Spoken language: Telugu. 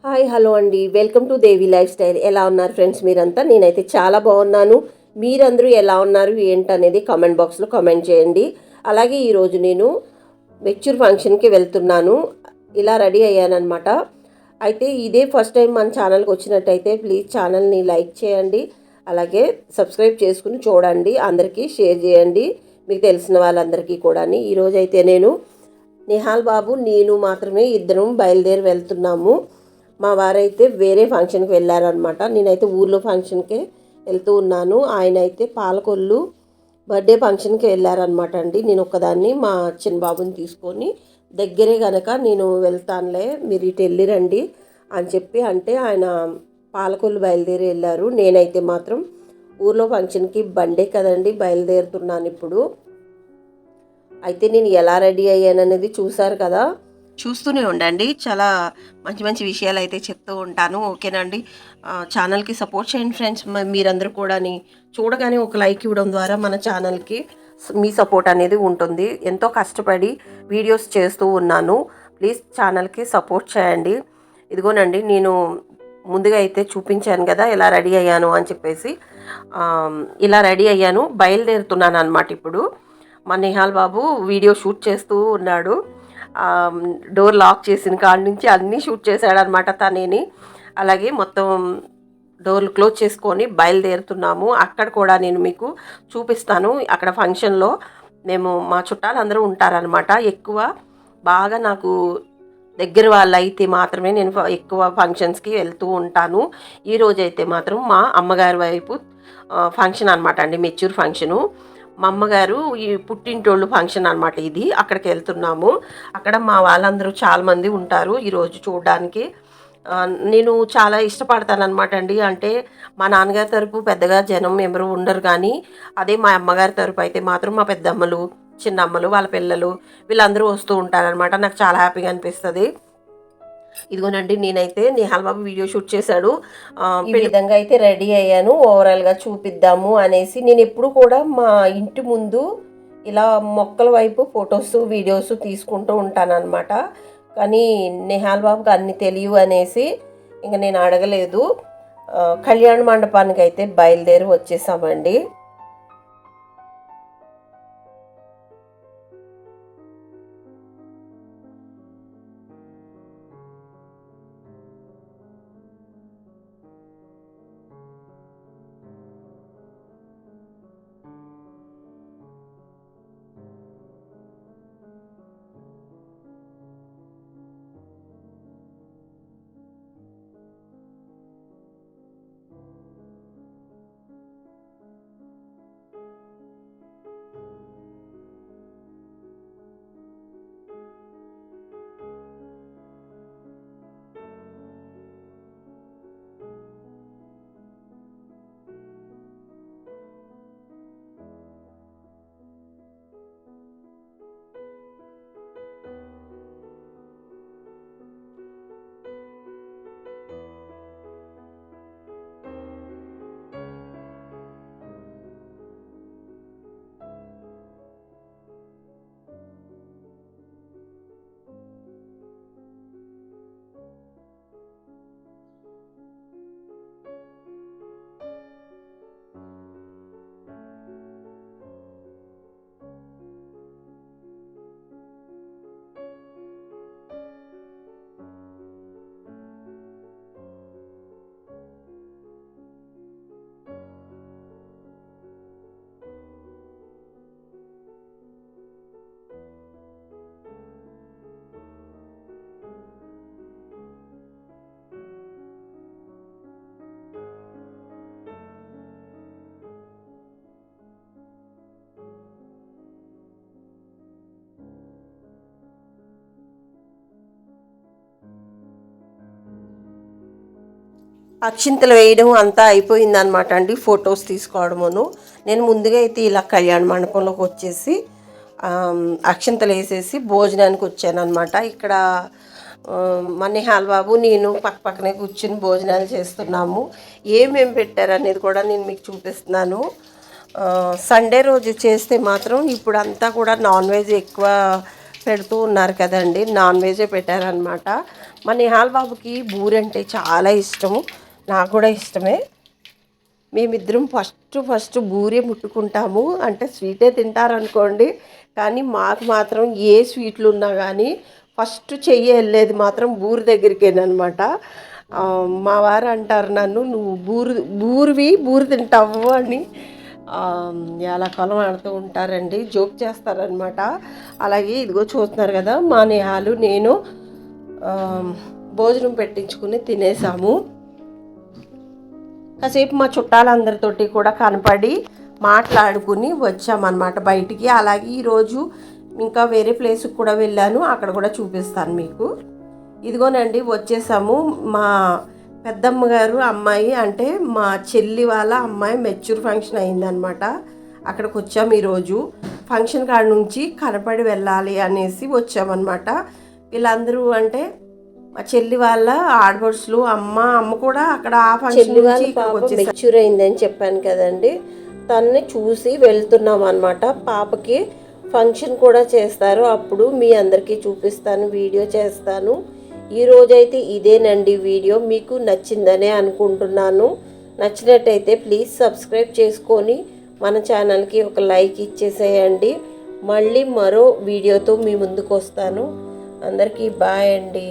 హాయ్ హలో అండి, welcome to Devi life style. ఎలా ఉన్నారు ఫ్రెండ్స్ మీరంతా? నేనైతే చాలా బాగున్నాను. మీరందరూ ఎలా ఉన్నారు ఏంటనేది కామెంట్ బాక్స్లో కామెంట్ చేయండి. అలాగే ఈరోజు నేను మెచ్యూర్ ఫంక్షన్కి వెళ్తున్నాను. ఇలా రెడీ అయ్యానమాట. అయితే ఇదే ఫస్ట్ టైం మన ఛానల్కి వచ్చినట్టయితే ప్లీజ్ ఛానల్ని లైక్ చేయండి. అలాగే సబ్స్క్రైబ్ చేసుకుని చూడండి. అందరికీ షేర్ చేయండి, మీకు తెలిసిన వాళ్ళందరికీ కూడా. ఈరోజు అయితే నేను నిహాల్ బాబు నేను మాత్రమే ఇద్దరం బయలుదేరి వెళ్తున్నాము. మా వారైతే వేరే ఫంక్షన్కి వెళ్ళారనమాట. నేనైతే ఊర్లో ఫంక్షన్కే వెళ్తూ ఉన్నాను. ఆయన అయితే పాలకొల్లు బర్త్డే ఫంక్షన్కి వెళ్ళారనమాట అండి. నేను ఒక్కదాన్ని మా చిన్న బాబుని తీసుకొని దగ్గరే కనుక నేను వెళ్తానులే, మీరు ఇటు వెళ్ళిరండి అని చెప్పి అంటే ఆయన పాలకొల్లు బయలుదేరి వెళ్ళారు. నేనైతే మాత్రం ఊర్లో ఫంక్షన్కి బండే కదండి బయలుదేరుతున్నాను ఇప్పుడు. అయితే నేను ఎలా రెడీ అయ్యాననేది చూసారు కదా, చూస్తూనే ఉండండి. చాలా మంచి మంచి విషయాలు అయితే చెప్తూ ఉంటాను. ఓకేనండి. ఛానల్కి సపోర్ట్ చేయండి ఫ్రెండ్స్. మీరందరూ కూడా చూడగానే ఒక లైక్ ఇవ్వడం ద్వారా మన ఛానల్కి మీ సపోర్ట్ అనేది ఉంటుంది. ఎంతో కష్టపడి వీడియోస్ చేస్తూ ఉన్నాను. ప్లీజ్ ఛానల్కి సపోర్ట్ చేయండి. ఇదిగోనండి, నేను ముందుగా అయితే చూపించాను కదా ఎలా రెడీ అయ్యాను అని చెప్పేసి. ఇలా రెడీ అయ్యాను, బయలుదేరుతున్నాను అనమాట. ఇప్పుడు మా నిహాల్ బాబు వీడియో షూట్ చేస్తూ ఉన్నాడు. డోర్ లాక్ చేసిన కాడ నుంచి అన్నీ షూట్ చేశాడనమాట తనేని. అలాగే మొత్తం డోర్లు క్లోజ్ చేసుకొని బయలుదేరుతున్నాము. అక్కడ కూడా నేను మీకు చూపిస్తాను. అక్కడ ఫంక్షన్లో మేము మా చుట్టాలు అందరూ ఉంటారనమాట. ఎక్కువ బాగా నాకు దగ్గర వాళ్ళు అయితే మాత్రమే నేను ఎక్కువ ఫంక్షన్స్కి వెళ్తూ ఉంటాను. ఈరోజైతే మాత్రం మా అమ్మగారి వైపు ఫంక్షన్ అనమాట అండి, మెచ్యూర్ ఫంక్షను. మా అమ్మగారు ఈ పుట్టింటోళ్ళు ఫంక్షన్ అనమాట ఇది. అక్కడికి వెళ్తున్నాము. అక్కడ మా వాళ్ళందరూ చాలామంది ఉంటారు ఈరోజు చూడడానికి. నేను చాలా ఇష్టపడతానమాట అండి. అంటే మా నాన్నగారి తరపు పెద్దగా జనం ఎవరు ఉండరు, కానీ అదే మా అమ్మగారి తరపు అయితే మాత్రం మా పెద్దమ్మలు, చిన్నమ్మలు, వాళ్ళ పిల్లలు వీళ్ళందరూ వస్తూ ఉంటారనమాట. నాకు చాలా హ్యాపీగా అనిపిస్తుంది. ఇదిగోనండి, నేనైతే నిహాల్ బాబు వీడియో షూట్ చేశాడు. ఈ విధంగా అయితే రెడీ అయ్యాను. ఓవరాల్గా చూపిద్దాము అనేసి నేను ఎప్పుడు కూడా మా ఇంటి ముందు ఇలా మొక్కల వైపు ఫొటోస్ వీడియోస్ తీసుకుంటూ ఉంటానన్నమాట. కానీ నిహాల్ బాబుకి అన్నీ తెలియవు అనేసి ఇంకా నేను అడగలేదు. కళ్యాణ మండపానికి అయితే బయలుదేరి వచ్చేసామండి. అక్షింతలు వేయడం అంతా అయిపోయింది అనమాట అండి. ఫొటోస్ తీసుకోవడమును నేను ముందుగా అయితే ఇలా కళ్యాణ మండపంలోకి వచ్చేసి అక్షింతలు వేసేసి భోజనానికి వచ్చాను అనమాట. ఇక్కడ మా నిహాల్ బాబు నేను పక్కనే కూర్చుని భోజనాలు చేస్తున్నాము. ఏమేమి పెట్టారనేది కూడా నేను మీకు చూపిస్తున్నాను. సండే రోజు చేస్తే మాత్రం ఇప్పుడు అంతా కూడా నాన్ వెజ్ ఎక్కువ పెడుతూ ఉన్నారు కదండి, నాన్ వెజే పెట్టారనమాట. మా నిహాల్ బాబుకి బూరి అంటే చాలా ఇష్టము, నాకు కూడా ఇష్టమే. మేమిద్దరం ఫస్ట్ బూరే ముట్టుకుంటాము, అంటే స్వీటే తింటారనుకోండి, కానీ మాకు మాత్రం ఏ స్వీట్లు ఉన్నా కానీ ఫస్ట్ చెయ్యి వెళ్ళేది మాత్రం బూరి దగ్గరికేనమాట. మా వారు అంటారు నన్ను, నువ్వు బూరి తింటావు అని ఎలా కొలం ఆడుతూ ఉంటారండి, జోక్ చేస్తారనమాట. అలాగే ఇదిగో చూస్తున్నారు కదా, మా నేహాలు నేను భోజనం పెట్టించుకుని తినేసాము. కాసేపు మా చుట్టాలందరితోటి కూడా కనపడి మాట్లాడుకుని వచ్చామన్నమాట బయటికి. అలాగే ఈరోజు ఇంకా వేరే ప్లేస్కి కూడా వెళ్ళాను, అక్కడ కూడా చూపిస్తాను మీకు. ఇదిగోనండి వచ్చేసాము. మా పెద్దమ్మ గారు అమ్మాయి, అంటే మా చెల్లి వాళ్ళ అమ్మాయి మెచ్యూర్ ఫంక్షన్ అయిందనమాట. అక్కడికి వచ్చాము ఈరోజు. ఫంక్షన్ కాడ నుంచి కనపడి వెళ్ళాలి అనేసి వచ్చామన్నమాట. వీళ్ళందరూ అంటే మా చెల్లి వాళ్ళ ఆడపడుచులు, అమ్మ కూడా అక్కడ ఆ ఫంక్షన్ నుంచి ఇక్కడికి మెచ్యూర్ అయిందని చెప్పాను కదండి, తన్ని చూసి వెళ్తున్నాం అనమాట. పాపకి ఫంక్షన్ కూడా చేస్తారు, అప్పుడు మీ అందరికీ చూపిస్తాను, వీడియో చేస్తాను. ఈరోజైతే ఇదేనండి వీడియో. మీకు నచ్చిందనే అనుకుంటున్నాను. నచ్చినట్టయితే ప్లీజ్ సబ్స్క్రైబ్ చేసుకొని మన ఛానల్కి ఒక లైక్ ఇచ్చేసేయండి. మళ్ళీ మరో వీడియోతో మీ ముందుకు వస్తాను. అందరికీ బాయ్ అండి.